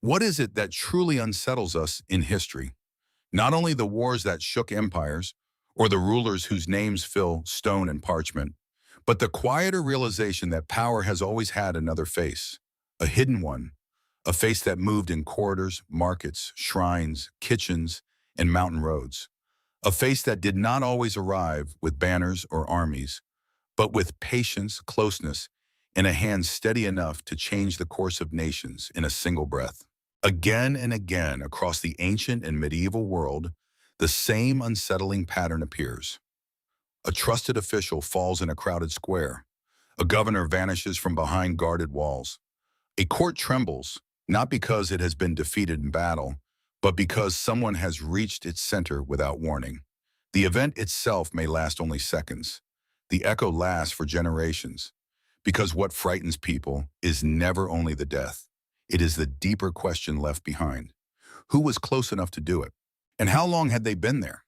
What is it that truly unsettles us in history? Not only the wars that shook empires, or the rulers whose names fill stone and parchment, but the quieter realization that power has always had another face, a hidden one, a face that moved in corridors, markets, shrines, kitchens, and mountain roads, a face that did not always arrive with banners or armies, but with patience, closeness, and a hand steady enough to change the course of nations in a single breath. Again and again across the ancient and medieval world, the same unsettling pattern appears. A trusted official falls in a crowded square. A governor vanishes from behind guarded walls. A court trembles, not because it has been defeated in battle, but because someone has reached its center without warning. The event itself may last only seconds. The echo lasts for generations, because what frightens people is never only the death. It is the deeper question left behind. Who was close enough to do it? And how long had they been there?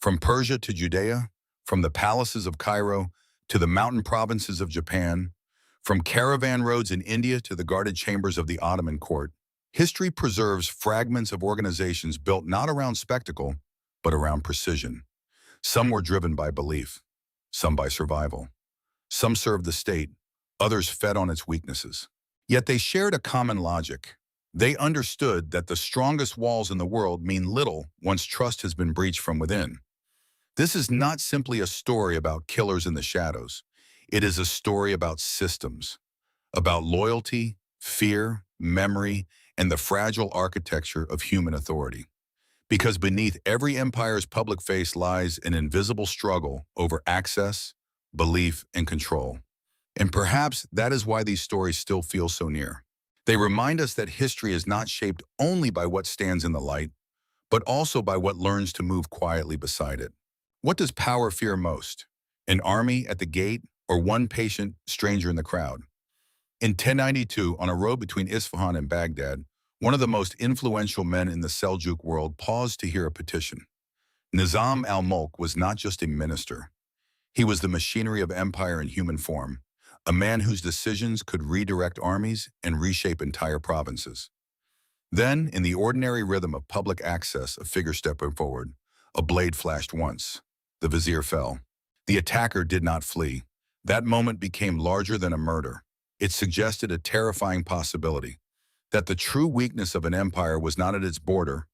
From Persia to Judea, from the palaces of Cairo to the mountain provinces of Japan, from caravan roads in India to the guarded chambers of the Ottoman court, history preserves fragments of organizations built not around spectacle, but around precision. Some were driven by belief, some by survival. Some served the state, others fed on its weaknesses. Yet they shared a common logic. They understood that the strongest walls in the world mean little once trust has been breached from within. This is not simply a story about killers in the shadows. It is a story about systems, about loyalty, fear, memory, and the fragile architecture of human authority. Because beneath every empire's public face lies an invisible struggle over access, belief, and control. And perhaps that is why these stories still feel so near. They remind us that history is not shaped only by what stands in the light, but also by what learns to move quietly beside it. What does power fear most? An army at the gate or one patient stranger in the crowd? In 1092, on a road between Isfahan and Baghdad, one of the most influential men in the Seljuk world paused to hear a petition. Nizam al-Mulk was not just a minister. He was the machinery of empire in human form, a man whose decisions could redirect armies and reshape entire provinces. Then, in the ordinary rhythm of public access, a figure stepped forward. A blade flashed once. The vizier fell. The attacker did not flee. That moment became larger than a murder. It suggested a terrifying possibility, that the true weakness of an empire was not at its border,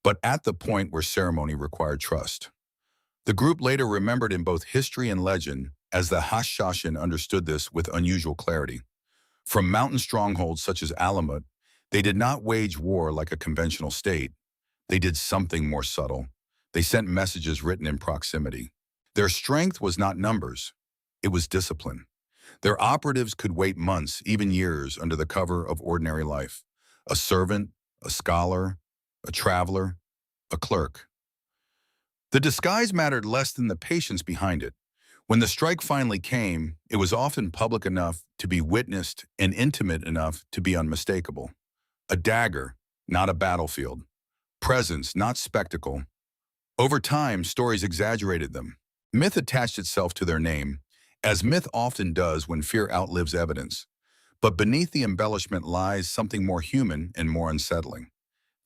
but at the point where ceremony required trust. The group later remembered in both history and legend as the Hashshashin understood this with unusual clarity. From mountain strongholds such as Alamut, they did not wage war like a conventional state. They did something more subtle. They sent messages written in proximity. Their strength was not numbers. It was discipline. Their operatives could wait months, even years, under the cover of ordinary life. A servant, a scholar, a traveler, a clerk. The disguise mattered less than the patience behind it. When the strike finally came, it was often public enough to be witnessed and intimate enough to be unmistakable. A dagger, not a battlefield. Presence, not spectacle. Over time, stories exaggerated them. Myth attached itself to their name, as myth often does when fear outlives evidence. But beneath the embellishment lies something more human and more unsettling.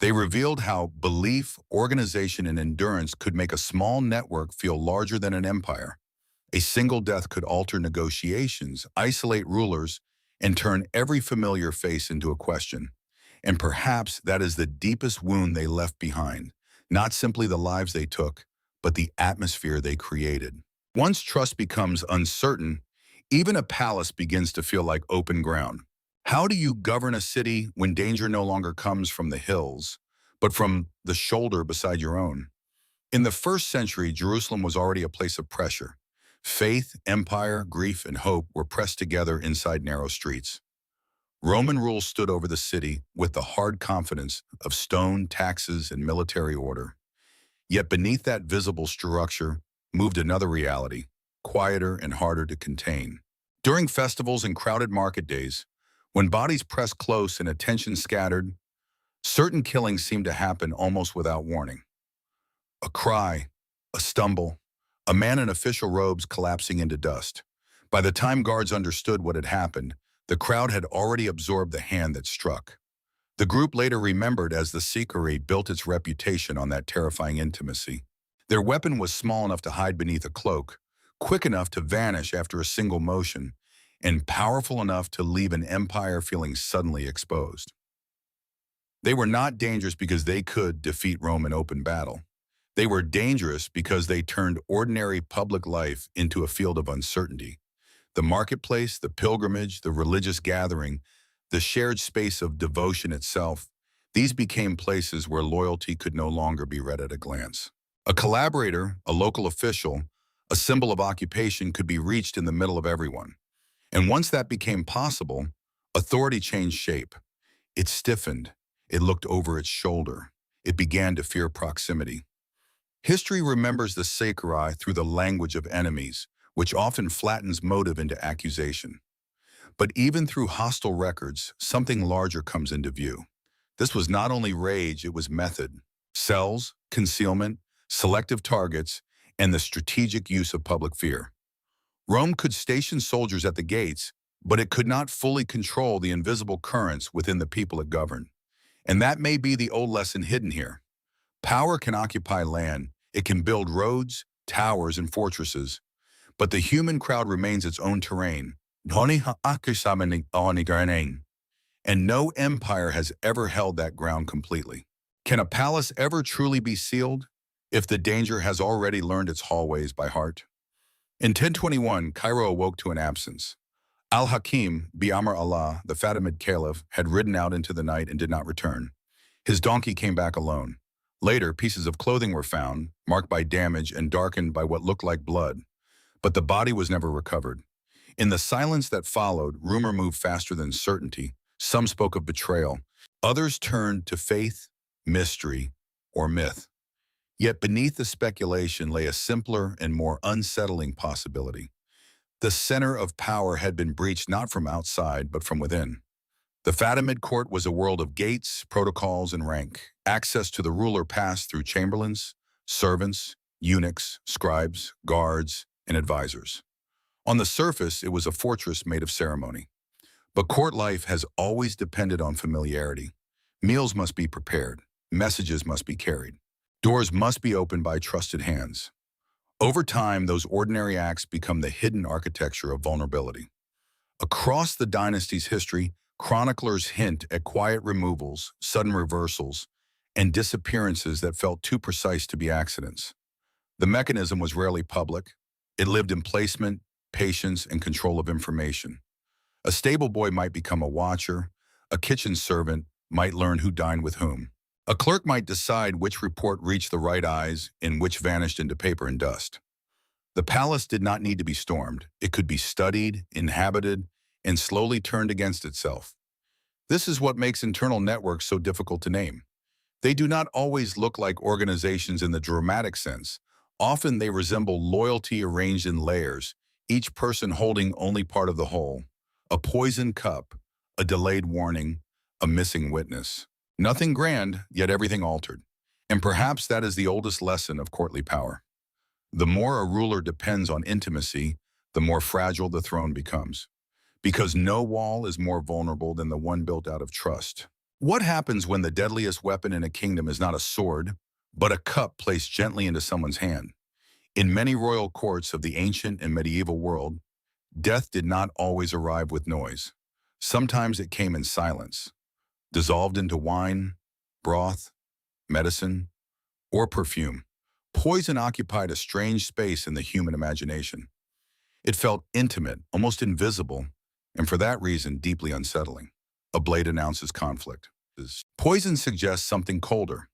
They revealed how belief, organization, and endurance could make a small network feel larger than an empire. A single death could alter negotiations, isolate rulers, and turn every familiar face into a question. And perhaps that is the deepest wound they left behind, not simply the lives they took, but the atmosphere they created. Once trust becomes uncertain, even a palace begins to feel like open ground. How do you govern a city when danger no longer comes from the hills, but from the shoulder beside your own? In the first century, Jerusalem was already a place of pressure. Faith, empire, grief, and hope were pressed together inside narrow streets. Roman rule stood over the city with the hard confidence of stone, taxes, and military order. Yet beneath that visible structure moved another reality, quieter and harder to contain. During festivals and crowded market days, when bodies pressed close and attention scattered, certain killings seemed to happen almost without warning. A cry, a stumble, a man in official robes collapsing into dust. By the time guards understood what had happened, the crowd had already absorbed the hand that struck. The group later remembered as the Sicarii built its reputation on that terrifying intimacy. Their weapon was small enough to hide beneath a cloak, quick enough to vanish after a single motion, and powerful enough to leave an empire feeling suddenly exposed. They were not dangerous because they could defeat Rome in open battle. They were dangerous because they turned ordinary public life into a field of uncertainty. The marketplace, the pilgrimage, the religious gathering, the shared space of devotion itself, these became places where loyalty could no longer be read at a glance. A collaborator, a local official, a symbol of occupation could be reached in the middle of everyone. And once that became possible, authority changed shape. It stiffened. It looked over its shoulder. It began to fear proximity. History remembers the Sicarii through the language of enemies, which often flattens motive into accusation. But even through hostile records, something larger comes into view. This was not only rage, it was method. Cells, concealment, selective targets, and the strategic use of public fear. Rome could station soldiers at the gates, but it could not fully control the invisible currents within the people it governed. And that may be the old lesson hidden here. Power can occupy land, it can build roads, towers, and fortresses, but the human crowd remains its own terrain. And no empire has ever held that ground completely. Can a palace ever truly be sealed if the danger has already learned its hallways by heart? In 1021, Cairo awoke to an absence. Al-Hakim, Bi'amr Allah, the Fatimid caliph, had ridden out into the night and did not return. His donkey came back alone. Later, pieces of clothing were found, marked by damage and darkened by what looked like blood. But the body was never recovered. In the silence that followed, rumor moved faster than certainty. Some spoke of betrayal. Others turned to faith, mystery, or myth. Yet beneath the speculation lay a simpler and more unsettling possibility. The center of power had been breached not from outside, but from within. The Fatimid court was a world of gates, protocols, and rank. Access to the ruler passed through chamberlains, servants, eunuchs, scribes, guards, and advisors. On the surface, it was a fortress made of ceremony. But court life has always depended on familiarity. Meals must be prepared. Messages must be carried. Doors must be opened by trusted hands. Over time, those ordinary acts become the hidden architecture of vulnerability. Across the dynasty's history, chroniclers hint at quiet removals, sudden reversals, and disappearances that felt too precise to be accidents. The mechanism was rarely public. It lived in placement, patience, and control of information. A stable boy might become a watcher. A kitchen servant might learn who dined with whom. A clerk might decide which report reached the right eyes and which vanished into paper and dust. The palace did not need to be stormed. It could be studied, inhabited, and slowly turned against itself. This is what makes internal networks so difficult to name. They do not always look like organizations in the dramatic sense. Often they resemble loyalty arranged in layers, each person holding only part of the whole. A poisoned cup, a delayed warning, a missing witness. Nothing grand, yet everything altered. And perhaps that is the oldest lesson of courtly power. The more a ruler depends on intimacy, the more fragile the throne becomes. Because no wall is more vulnerable than the one built out of trust. What happens when the deadliest weapon in a kingdom is not a sword, but a cup placed gently into someone's hand? In many royal courts of the ancient and medieval world, death did not always arrive with noise. Sometimes it came in silence, dissolved into wine, broth, medicine, or perfume. Poison occupied a strange space in the human imagination. It felt intimate, almost invisible, and for that reason, deeply unsettling. A blade announces conflict. Poison suggests something colder,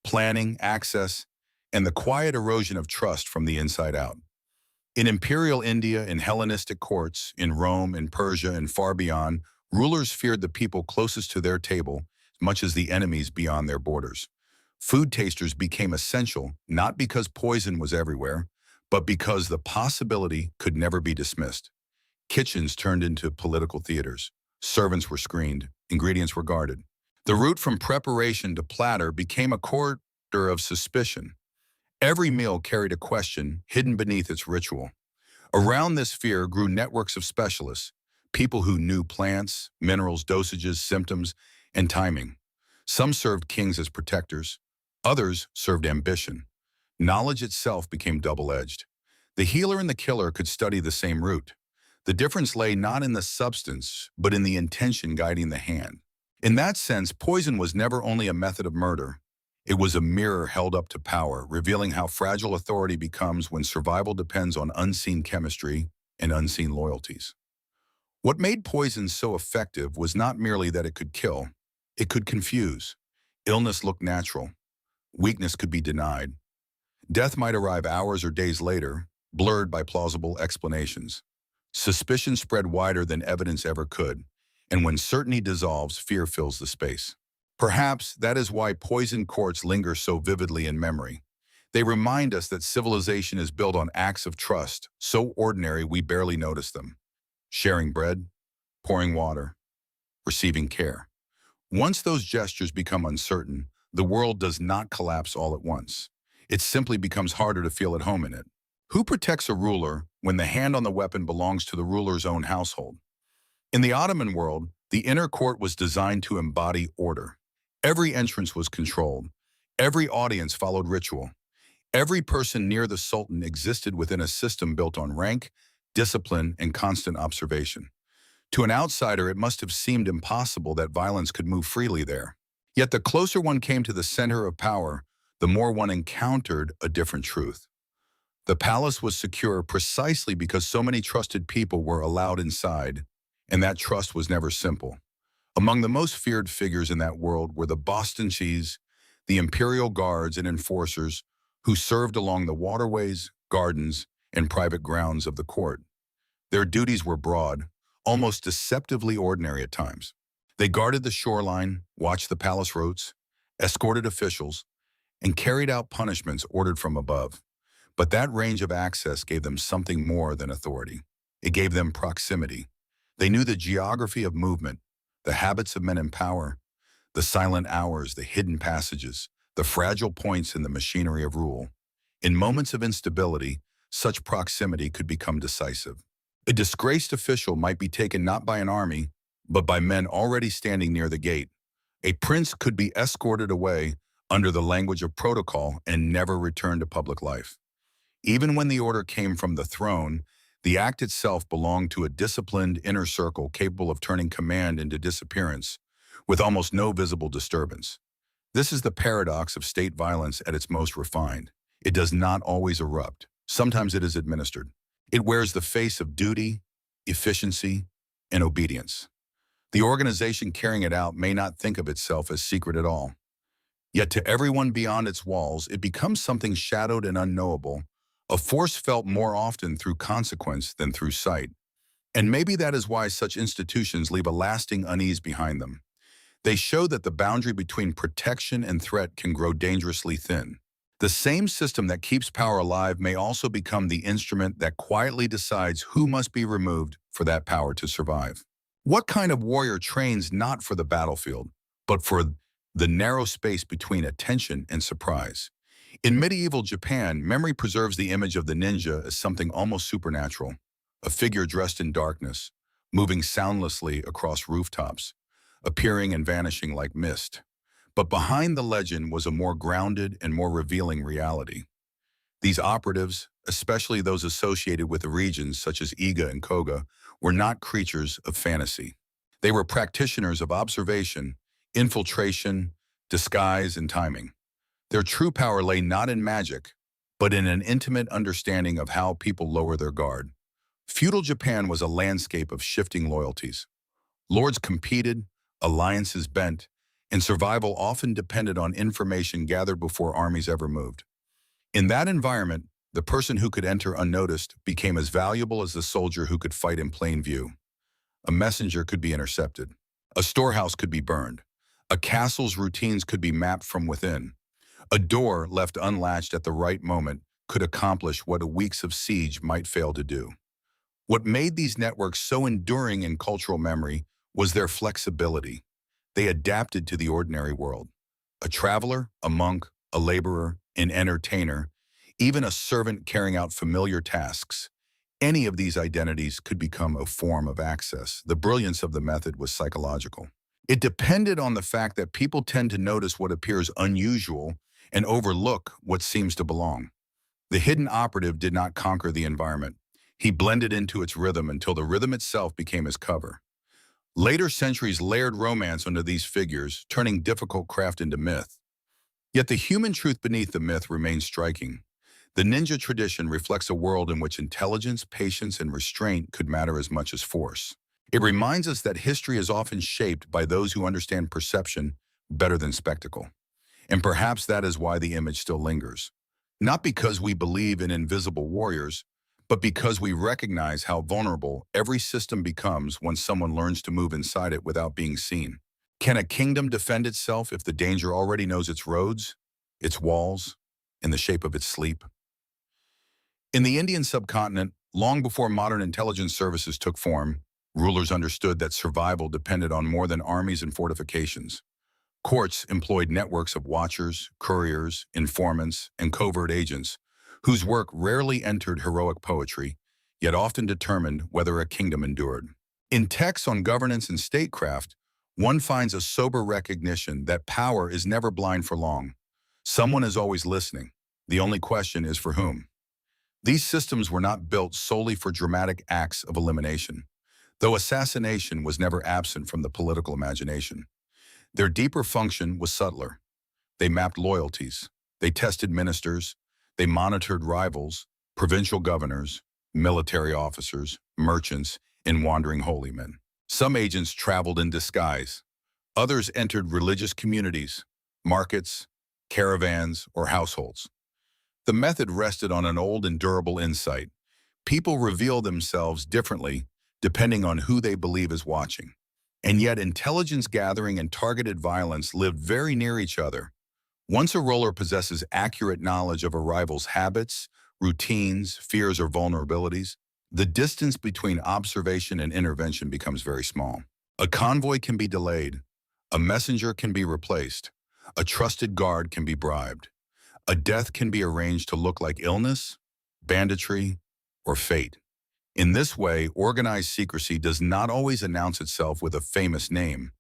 planning, access, and the quiet erosion of trust from the inside out. In imperial India, in Hellenistic courts, in Rome, in Persia, and far beyond, rulers feared the people closest to their table as much as the enemies beyond their borders. Food tasters became essential, not because poison was everywhere, but because the possibility could never be dismissed. Kitchens turned into political theaters. Servants were screened. Ingredients were guarded. The route from preparation to platter became a corridor of suspicion. Every meal carried a question hidden beneath its ritual. Around this fear grew networks of specialists, people who knew plants, minerals, dosages, symptoms, and timing. Some served kings as protectors. Others served ambition. Knowledge itself became double-edged. The healer and the killer could study the same root. The difference lay not in the substance, but in the intention guiding the hand. In that sense, poison was never only a method of murder. It was a mirror held up to power, revealing how fragile authority becomes when survival depends on unseen chemistry and unseen loyalties. What made poison so effective was not merely that it could kill, it could confuse. Illness looked natural. Weakness could be denied. Death might arrive hours or days later, blurred by plausible explanations. Suspicion spread wider than evidence ever could, and when certainty dissolves, fear fills the space. Perhaps that is why poison courts linger so vividly in memory. They remind us that civilization is built on acts of trust, so ordinary we barely notice them. Sharing bread, pouring water, receiving care. Once those gestures become uncertain, the world does not collapse all at once. It simply becomes harder to feel at home in it. Who protects a ruler when the hand on the weapon belongs to the ruler's own household? In the Ottoman world, the inner court was designed to embody order. Every entrance was controlled. Every audience followed ritual. Every person near the Sultan existed within a system built on rank, discipline, and constant observation. To an outsider, it must have seemed impossible that violence could move freely there. Yet the closer one came to the center of power, the more one encountered a different truth. The palace was secure precisely because so many trusted people were allowed inside, and that trust was never simple. Among the most feared figures in that world were the Bostancıs, the imperial guards and enforcers who served along the waterways, gardens, and private grounds of the court. Their duties were broad, almost deceptively ordinary at times. They guarded the shoreline, watched the palace roads, escorted officials, and carried out punishments ordered from above. But that range of access gave them something more than authority. It gave them proximity. They knew the geography of movement, the habits of men in power, the silent hours, the hidden passages, the fragile points in the machinery of rule. In moments of instability, such proximity could become decisive. A disgraced official might be taken not by an army, but by men already standing near the gate. A prince could be escorted away under the language of protocol and never return to public life. Even when the order came from the throne, the act itself belonged to a disciplined inner circle capable of turning command into disappearance, with almost no visible disturbance. This is the paradox of state violence at its most refined. It does not always erupt. Sometimes it is administered. It wears the face of duty, efficiency, and obedience. The organization carrying it out may not think of itself as secret at all. Yet to everyone beyond its walls, it becomes something shadowed and unknowable, a force felt more often through consequence than through sight. And maybe that is why such institutions leave a lasting unease behind them. They show that the boundary between protection and threat can grow dangerously thin. The same system that keeps power alive may also become the instrument that quietly decides who must be removed for that power to survive. What kind of warrior trains not for the battlefield, but for the narrow space between attention and surprise? In medieval Japan, memory preserves the image of the ninja as something almost supernatural, a figure dressed in darkness, moving soundlessly across rooftops, appearing and vanishing like mist. But behind the legend was a more grounded and more revealing reality. These operatives, especially those associated with the regions such as Iga and Koga, were not creatures of fantasy. They were practitioners of observation, infiltration, disguise, and timing. Their true power lay not in magic, but in an intimate understanding of how people lower their guard. Feudal Japan was a landscape of shifting loyalties. Lords competed, alliances bent, and survival often depended on information gathered before armies ever moved. In that environment, the person who could enter unnoticed became as valuable as the soldier who could fight in plain view. A messenger could be intercepted. A storehouse could be burned. A castle's routines could be mapped from within. A door left unlatched at the right moment could accomplish what weeks of siege might fail to do. What made these networks so enduring in cultural memory was their flexibility. They adapted to the ordinary world. A traveler, a monk, a laborer, an entertainer, even a servant carrying out familiar tasks. Any of these identities could become a form of access. The brilliance of the method was psychological. It depended on the fact that people tend to notice what appears unusual and overlook what seems to belong. The hidden operative did not conquer the environment. He blended into its rhythm until the rhythm itself became his cover. Later centuries layered romance onto these figures, turning difficult craft into myth. Yet the human truth beneath the myth remains striking. The ninja tradition reflects a world in which intelligence, patience, and restraint could matter as much as force. It reminds us that history is often shaped by those who understand perception better than spectacle. And perhaps that is why the image still lingers. Not because we believe in invisible warriors, but because we recognize how vulnerable every system becomes when someone learns to move inside it without being seen. Can a kingdom defend itself if the danger already knows its roads, its walls, and the shape of its sleep? In the Indian subcontinent, long before modern intelligence services took form, rulers understood that survival depended on more than armies and fortifications. Courts employed networks of watchers, couriers, informants, and covert agents, whose work rarely entered heroic poetry, yet often determined whether a kingdom endured. In texts on governance and statecraft, one finds a sober recognition that power is never blind for long. Someone is always listening. The only question is for whom. These systems were not built solely for dramatic acts of elimination, though assassination was never absent from the political imagination. Their deeper function was subtler. They mapped loyalties. They tested ministers. They monitored rivals, provincial governors, military officers, merchants, and wandering holy men. Some agents traveled in disguise. Others entered religious communities, markets, caravans, or households. The method rested on an old and durable insight. People reveal themselves differently depending on who they believe is watching. And yet intelligence gathering and targeted violence lived very near each other. Once a ruler possesses accurate knowledge of a rival's habits, routines, fears, or vulnerabilities, the distance between observation and intervention becomes very small. A convoy can be delayed. A messenger can be replaced. A trusted guard can be bribed. A death can be arranged to look like illness, banditry, or fate. In this way, organized secrecy does not always announce itself with a famous name.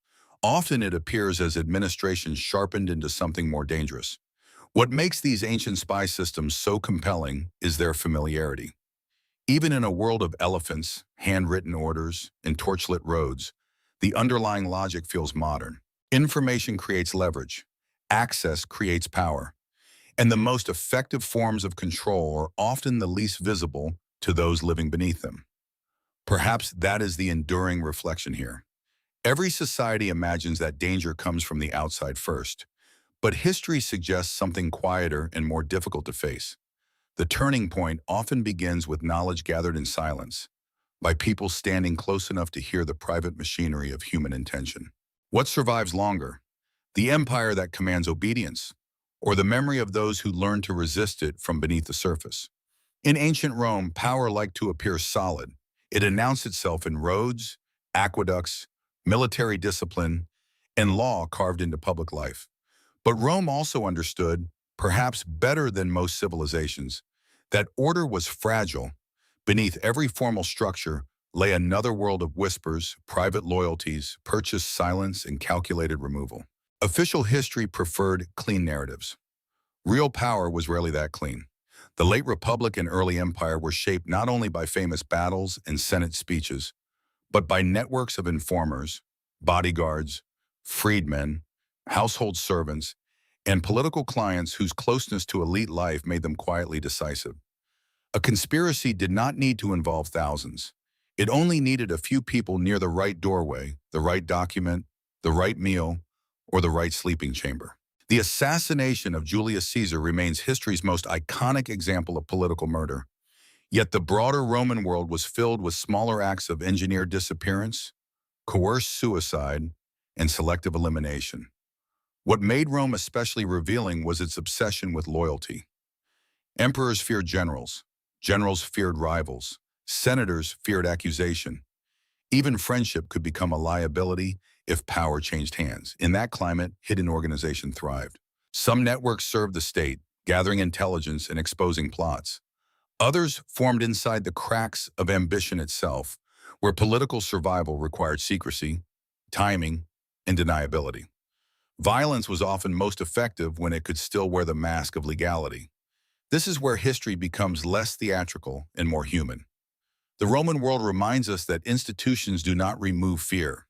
Often it appears as administration sharpened into something more dangerous. What makes these ancient spy systems so compelling is their familiarity. Even in a world of elephants, handwritten orders, and torchlit roads, the underlying logic feels modern. Information creates leverage. Access creates power. And the most effective forms of control are often the least visible to those living beneath them. Perhaps that is the enduring reflection here. Every society imagines that danger comes from the outside first, but history suggests something quieter and more difficult to face. The turning point often begins with knowledge gathered in silence, by people standing close enough to hear the private machinery of human intention. What survives longer? The empire that commands obedience, or the memory of those who learned to resist it from beneath the surface? In ancient Rome, power liked to appear solid. It announced itself in roads, aqueducts, military discipline, and law carved into public life. But Rome also understood, perhaps better than most civilizations, that order was fragile. Beneath every formal structure lay another world of whispers, private loyalties, purchased silence, and calculated removal. Official history preferred clean narratives. Real power was rarely that clean. The late Republic and early Empire were shaped not only by famous battles and Senate speeches, but by networks of informers, bodyguards, freedmen, household servants, and political clients whose closeness to elite life made them quietly decisive. A conspiracy did not need to involve thousands. It only needed a few people near the right doorway, the right document, the right meal, or the right sleeping chamber. The assassination of Julius Caesar remains history's most iconic example of political murder. Yet the broader Roman world was filled with smaller acts of engineered disappearance, coerced suicide, and selective elimination. What made Rome especially revealing was its obsession with loyalty. Emperors feared generals. Generals feared rivals. Senators feared accusation. Even friendship could become a liability if power changed hands. In that climate, hidden organization thrived. Some networks served the state, gathering intelligence and exposing plots. Others formed inside the cracks of ambition itself, where political survival required secrecy, timing, and deniability. Violence was often most effective when it could still wear the mask of legality. This is where history becomes less theatrical and more human. The Roman world reminds us that institutions do not remove fear.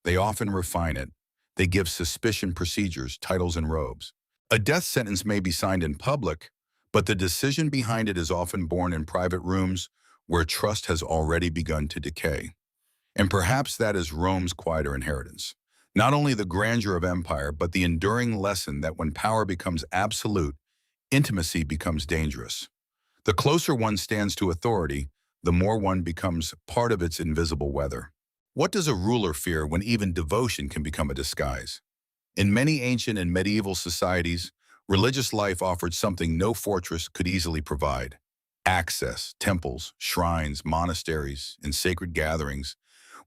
They often refine it. They give suspicion procedures, titles, and robes. A death sentence may be signed in public, but the decision behind it is often born in private rooms where trust has already begun to decay. And perhaps that is Rome's quieter inheritance. Not only the grandeur of empire, but the enduring lesson that when power becomes absolute, intimacy becomes dangerous. The closer one stands to authority, the more one becomes part of its invisible weather. What does a ruler fear when even devotion can become a disguise? In many ancient and medieval societies, religious life offered something no fortress could easily provide. Access, temples, shrines, monasteries, and sacred gatherings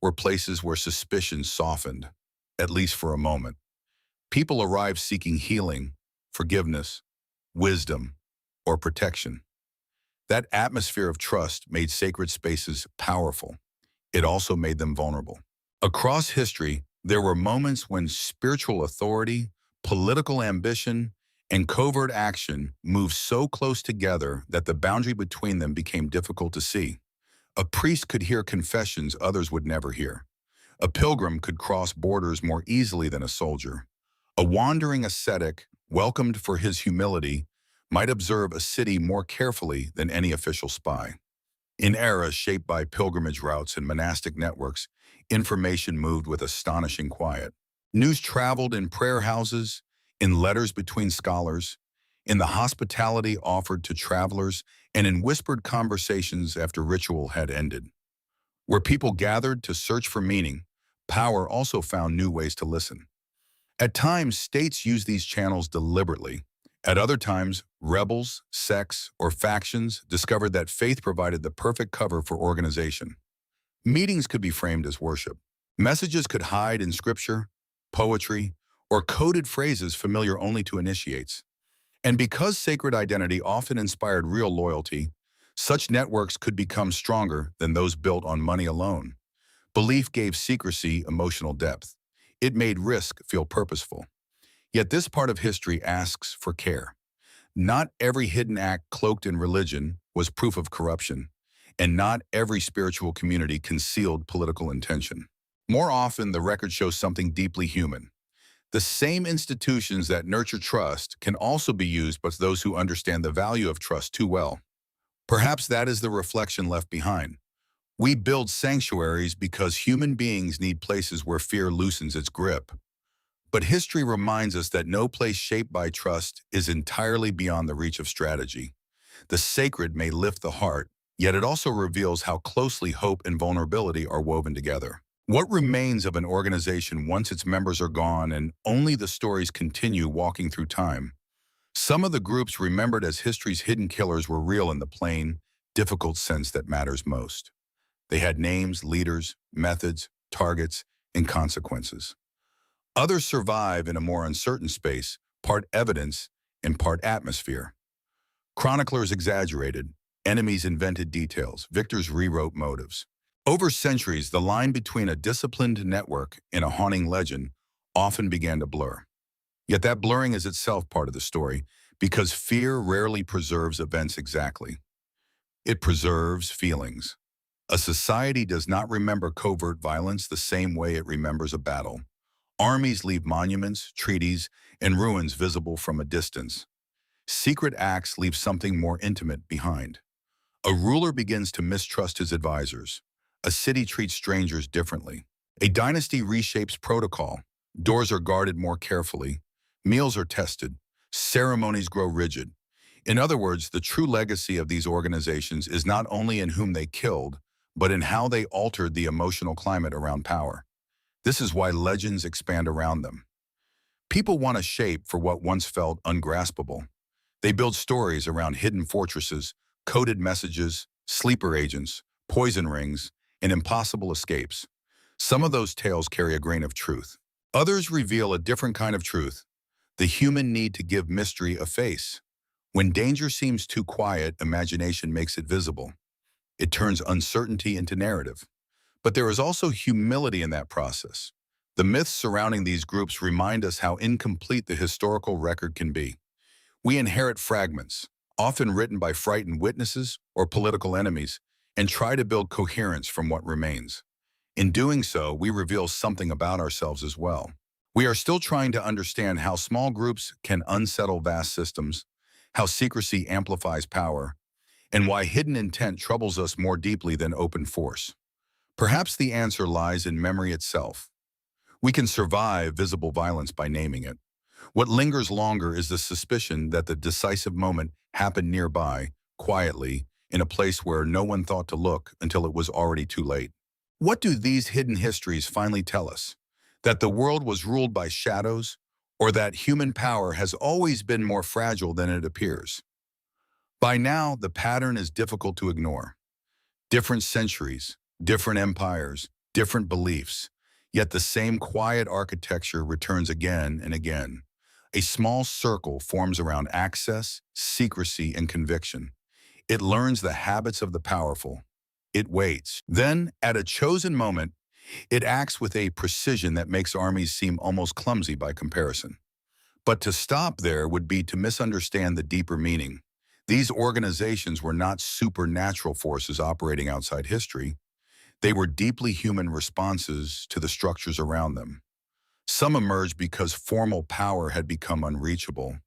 were places where suspicion softened, at least for a moment. People arrived seeking healing, forgiveness, wisdom, or protection. That atmosphere of trust made sacred spaces powerful. It also made them vulnerable. Across history, there were moments when spiritual authority, political ambition, and covert action moved so close together that the boundary between them became difficult to see. A priest could hear confessions others would never hear. A pilgrim could cross borders more easily than a soldier. A wandering ascetic, welcomed for his humility, might observe a city more carefully than any official spy. In eras shaped by pilgrimage routes and monastic networks, information moved with astonishing quiet. News traveled in prayer houses, in letters between scholars, in the hospitality offered to travelers, and in whispered conversations after ritual had ended. Where people gathered to search for meaning, power also found new ways to listen. At times, states used these channels deliberately. At other times, rebels, sects, or factions discovered that faith provided the perfect cover for organization. Meetings could be framed as worship. Messages could hide in scripture, poetry, or coded phrases familiar only to initiates. And because sacred identity often inspired real loyalty, such networks could become stronger than those built on money alone. Belief gave secrecy emotional depth. It made risk feel purposeful. Yet this part of history asks for care. Not every hidden act cloaked in religion was proof of corruption, and not every spiritual community concealed political intention. More often, the record shows something deeply human. The same institutions that nurture trust can also be used by those who understand the value of trust too well. Perhaps that is the reflection left behind. We build sanctuaries because human beings need places where fear loosens its grip. But history reminds us that no place shaped by trust is entirely beyond the reach of strategy. The sacred may lift the heart, yet it also reveals how closely hope and vulnerability are woven together. What remains of an organization once its members are gone and only the stories continue walking through time? Some of the groups remembered as history's hidden killers were real in the plain, difficult sense that matters most. They had names, leaders, methods, targets, and consequences. Others survive in a more uncertain space, part evidence and part atmosphere. Chroniclers exaggerated, enemies invented details, victors rewrote motives. Over centuries, the line between a disciplined network and a haunting legend often began to blur. Yet that blurring is itself part of the story, because fear rarely preserves events exactly. It preserves feelings. A society does not remember covert violence the same way it remembers a battle. Armies leave monuments, treaties, and ruins visible from a distance. Secret acts leave something more intimate behind. A ruler begins to mistrust his advisors. A city treats strangers differently. A dynasty reshapes protocol. Doors are guarded more carefully. Meals are tested. Ceremonies grow rigid. In other words, the true legacy of these organizations is not only in whom they killed, but in how they altered the emotional climate around power. This is why legends expand around them. People want a shape for what once felt ungraspable. They build stories around hidden fortresses, coded messages, sleeper agents, poison rings, and impossible escapes. Some of those tales carry a grain of truth. Others reveal a different kind of truth, the human need to give mystery a face. When danger seems too quiet, imagination makes it visible. It turns uncertainty into narrative. But there is also humility in that process. The myths surrounding these groups remind us how incomplete the historical record can be. We inherit fragments, often written by frightened witnesses or political enemies, and try to build coherence from what remains. In doing so, we reveal something about ourselves as well. We are still trying to understand how small groups can unsettle vast systems, how secrecy amplifies power, and why hidden intent troubles us more deeply than open force. Perhaps the answer lies in memory itself. We can survive visible violence by naming it. What lingers longer is the suspicion that the decisive moment happened nearby, quietly, in a place where no one thought to look until it was already too late. What do these hidden histories finally tell us? That the world was ruled by shadows, or that human power has always been more fragile than it appears? By now, the pattern is difficult to ignore. Different centuries, different empires, different beliefs, yet the same quiet architecture returns again and again. A small circle forms around access, secrecy, and conviction. It learns the habits of the powerful. It waits. Then, at a chosen moment, it acts with a precision that makes armies seem almost clumsy by comparison. But to stop there would be to misunderstand the deeper meaning. These organizations were not supernatural forces operating outside history. They were deeply human responses to the structures around them. Some emerged because formal power had become unreachable.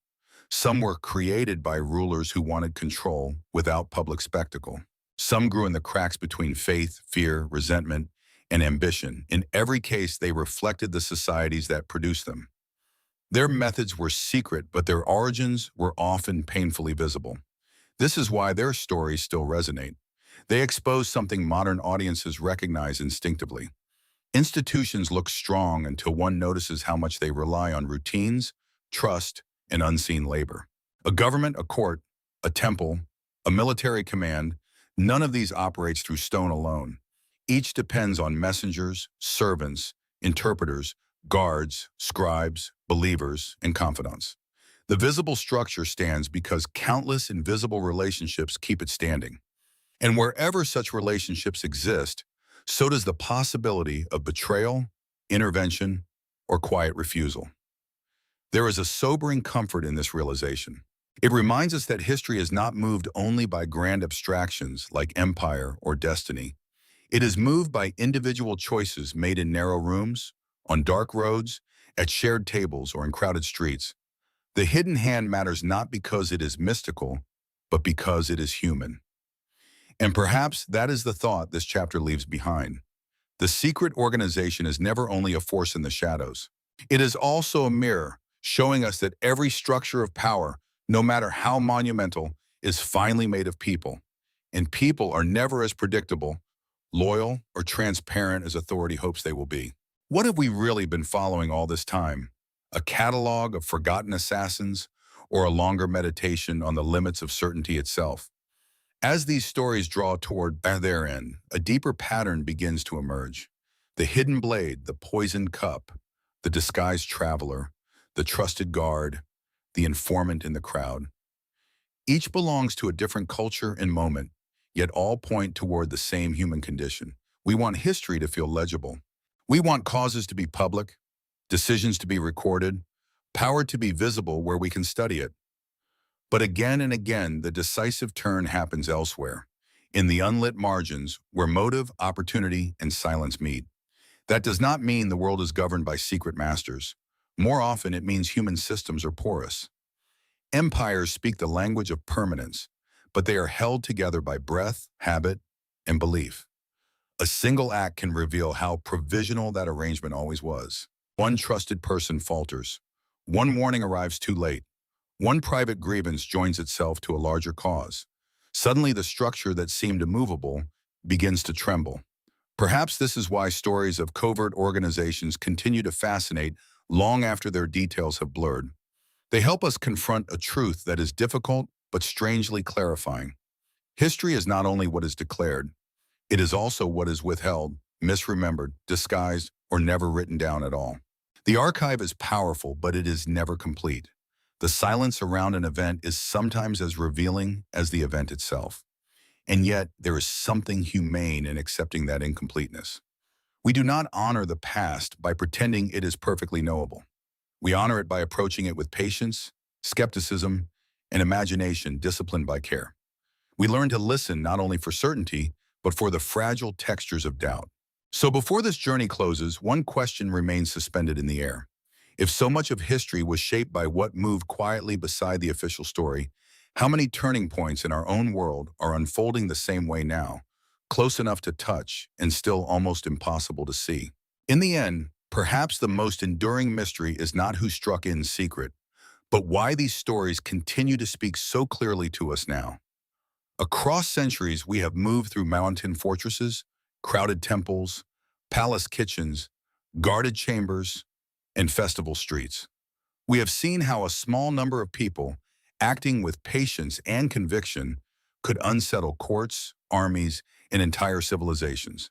Some were created by rulers who wanted control without public spectacle. Some grew in the cracks between faith, fear, resentment, and ambition. In every case, they reflected the societies that produced them. Their methods were secret, but their origins were often painfully visible. This is why their stories still resonate. They expose something modern audiences recognize instinctively. Institutions look strong until one notices how much they rely on routines, trust, and unseen labor. A government, a court, a temple, a military command, none of these operates through stone alone. Each depends on messengers, servants, interpreters, guards, scribes, believers, and confidants. The visible structure stands because countless invisible relationships keep it standing. And wherever such relationships exist, so does the possibility of betrayal, intervention, or quiet refusal. There is a sobering comfort in this realization. It reminds us that history is not moved only by grand abstractions like empire or destiny. It is moved by individual choices made in narrow rooms, on dark roads, at shared tables, or in crowded streets. The hidden hand matters not because it is mystical, but because it is human. And perhaps that is the thought this chapter leaves behind. The secret organization is never only a force in the shadows. It is also a mirror, showing us that every structure of power, no matter how monumental, is finally made of people. And people are never as predictable, loyal, or transparent as authority hopes they will be. What have we really been following all this time? A catalog of forgotten assassins, or a longer meditation on the limits of certainty itself? As these stories draw toward their end, a deeper pattern begins to emerge. The hidden blade, the poisoned cup, the disguised traveler, the trusted guard, the informant in the crowd. Each belongs to a different culture and moment, yet all point toward the same human condition. We want history to feel legible. We want causes to be public, decisions to be recorded, power to be visible where we can study it. But again and again, the decisive turn happens elsewhere, in the unlit margins where motive, opportunity, and silence meet. That does not mean the world is governed by secret masters. More often, it means human systems are porous. Empires speak the language of permanence, but they are held together by breath, habit, and belief. A single act can reveal how provisional that arrangement always was. One trusted person falters. One warning arrives too late. One private grievance joins itself to a larger cause. Suddenly, the structure that seemed immovable begins to tremble. Perhaps this is why stories of covert organizations continue to fascinate long after their details have blurred. They help us confront a truth that is difficult but strangely clarifying. History is not only what is declared, it is also what is withheld, misremembered, disguised, or never written down at all. The archive is powerful, but it is never complete. The silence around an event is sometimes as revealing as the event itself. And yet, there is something humane in accepting that incompleteness. We do not honor the past by pretending it is perfectly knowable. We honor it by approaching it with patience, skepticism, and imagination disciplined by care. We learn to listen not only for certainty, but for the fragile textures of doubt. So before this journey closes, one question remains suspended in the air. If so much of history was shaped by what moved quietly beside the official story, how many turning points in our own world are unfolding the same way now, close enough to touch and still almost impossible to see? In the end, perhaps the most enduring mystery is not who struck in secret, but why these stories continue to speak so clearly to us now. Across centuries, we have moved through mountain fortresses, crowded temples, palace kitchens, guarded chambers, and festival streets. We have seen how a small number of people, acting with patience and conviction, could unsettle courts, armies, and entire civilizations.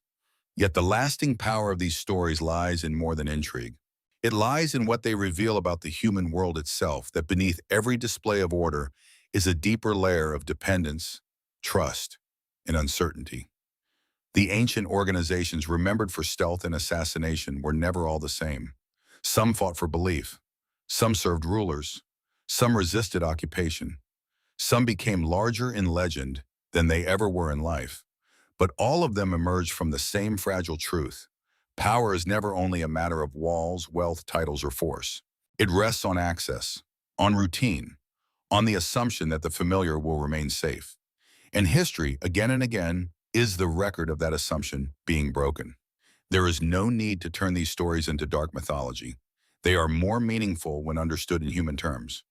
Yet the lasting power of these stories lies in more than intrigue. It lies in what they reveal about the human world itself, that beneath every display of order is a deeper layer of dependence, trust, and uncertainty. The ancient organizations remembered for stealth and assassination were never all the same. Some fought for belief, some served rulers, some resisted occupation, some became larger in legend than they ever were in life. But all of them emerged from the same fragile truth. Power is never only a matter of walls, wealth, titles, or force. It rests on access, on routine, on the assumption that the familiar will remain safe. And history, again and again, is the record of that assumption being broken. There is no need to turn these stories into dark mythology. They are more meaningful when understood in human terms.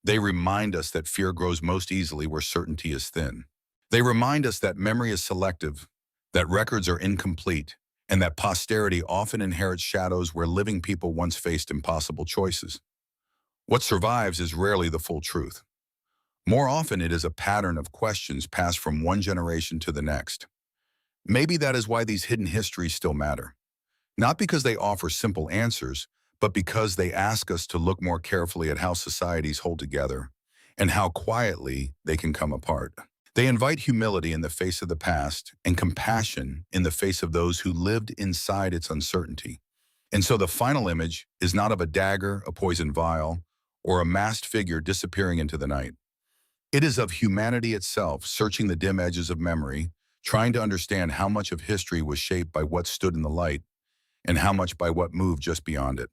They remind us that fear grows most easily where certainty is thin. They remind us that memory is selective, that records are incomplete, and that posterity often inherits shadows where living people once faced impossible choices. What survives is rarely the full truth. More often, it is a pattern of questions passed from one generation to the next. Maybe that is why these hidden histories still matter. Not because they offer simple answers, but because they ask us to look more carefully at how societies hold together and how quietly they can come apart. They invite humility in the face of the past and compassion in the face of those who lived inside its uncertainty. And so the final image is not of a dagger, a poisoned vial, or a masked figure disappearing into the night. It is of humanity itself, searching the dim edges of memory, trying to understand how much of history was shaped by what stood in the light and how much by what moved just beyond it.